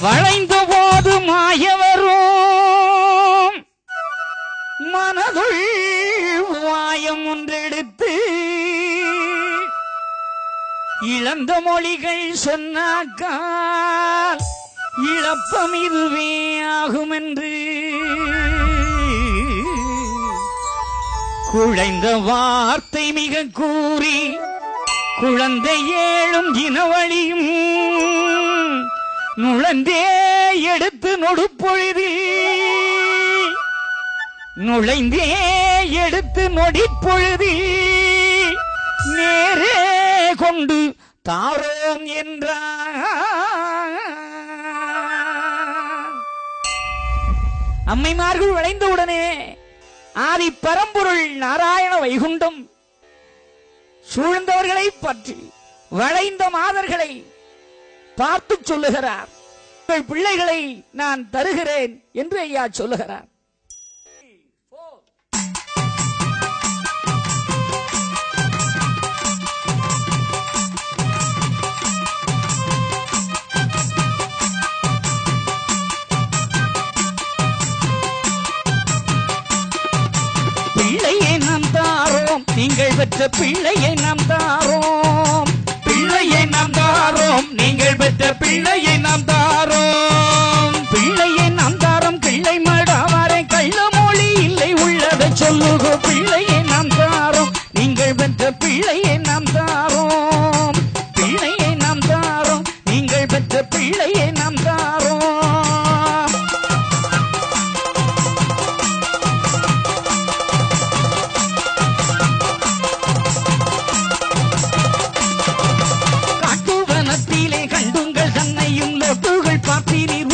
வளைந்த போது மாயவரும் மனதுள் வாயம் ஒன்றெடுத்து இழந்த மொழிகள் சொன்னாக்கால் இழப்பம் இதுவே ஆகும் என்று குழைந்த வார்த்தை மிக கூறி குழந்தை ஏழும் இனவழியும் நுழைந்தே எடுத்து நுழைந்தே எடுத்து நொடிப்பொழுதில் நேரே கொண்டு தாரோம் என்றார். அம்மைமார்கள் விளைந்தவுடனே ஆதி பரம்பொருள் நாராயண வைகுண்டம் சூழ்ந்தவர்களை பற்றி வளைந்த மாதர்களை பார்த்து சொல்லுகிறார். உங்கள் பிள்ளைகளை நான் தருகிறேன் என்று ஐயா சொல்லுகிறார். பிள்ளையை நாம் தாரோம், நீங்கள் பெற்ற பிள்ளையை நாம் தாரோம். பிள்ளையை நாம் தாரோம், நீங்கள் பெற்ற பிள்ளையை நாம் தாரோம். பிள்ளையை நாம் தாரோம், கிள்ளை மடாவாரை கள்ள மொழி இல்லை உள்ளதை சொல்லுகோ. பிள்ளையை நாம் தாரோம், நீங்கள் பெற்ற பிள்ளையை நாம் தாரோம். பிள்ளையை நாம் தாரோம், நீங்கள் பெற்ற பிள்ளையை நாம் தாரோம்.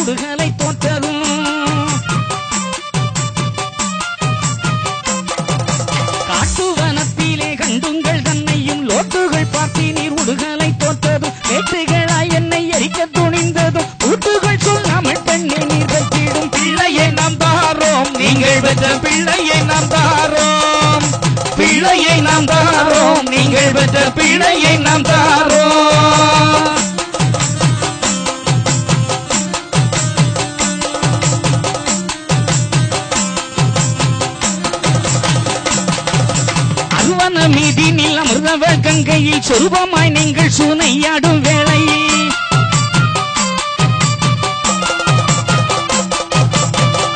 உடுகளை தோற்றதும் காட்டுவனத்திலே கண்டுங்கள் தன்னையும் லோட்டுகள் பார்த்தி நீர் உடுகளை தோற்றதும் வேட்டுகளாய் என்னை எரிக்க துணிந்ததும் ஊட்டுகள் சொல்லாமல் பெண்ணை நீர் வைத்திடும். பிள்ளையை நாம் தாரோம், நீங்கள் பெற்ற பிள்ளையை நாம் தாரோம். பிள்ளையை நாம் தாரோம், நீங்கள் பெற்ற பிள்ளையை நாம் தாரோம். மீதினில் அமிர்தவ கங்கையில் சொருபமாய் நீங்கள் சூனையாடும் வேளையில்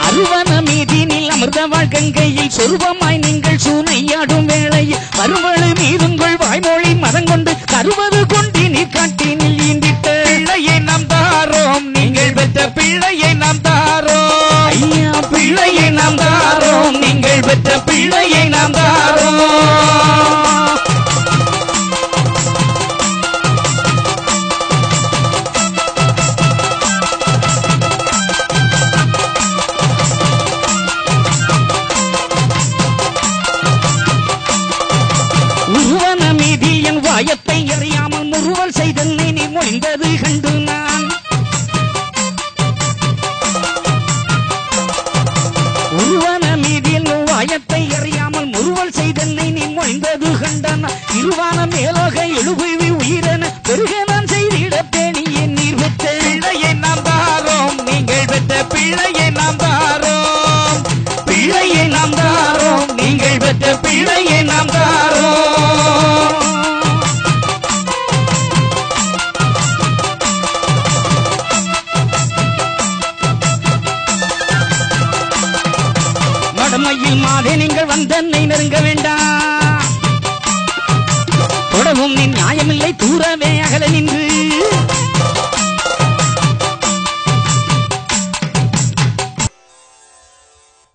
அருவன மீதினில் அமிர்தவ கங்கையில் சொருபமாய் நீங்கள் சூனையாடும் வேளையில் வருவழு மீதுங்கள் வாய்மொழி மதங்கொண்டு கருவது கொண்டு நீர் காட்டினில் ஈந்திட்ட பிள்ளையை நாம் தாரோம், நீங்கள் பெற்ற பிள்ளையை நாம் தாரோம். ஐயா பிள்ளையை நாம் தாரோம், நீங்கள் பெற்ற பிள்ளையை நாம் தாரோம். உருவன மீதியன் வாயத்தை அறியாமல் முறுவல் செய்தன்னை நீ மொழிந்தது கண்டு நான் உருவன மீதியன் வாயத்தை அறியாமல் முறுவல் செய்தன்னை நீ மொழிந்தது கண்டான். இருவான மேலோக எழுபுவி உயிரென பெருக நான் செய்திட பேணியே நீர் பெற்ற பிள்ளையை நாம் தாரோம், நீங்கள் பெற்ற பிள்ளையை நாம் தாரோம். பிள்ளையை நாம் தாரோம், நீங்கள் பெற்ற பிள்ளையை நாம் தாரோம். மடமையில் மாதே நீங்கள் வந்தன்னை நெருங்க வேண்டாம். தொடவும் நீ நியாயமில்லை தூரவே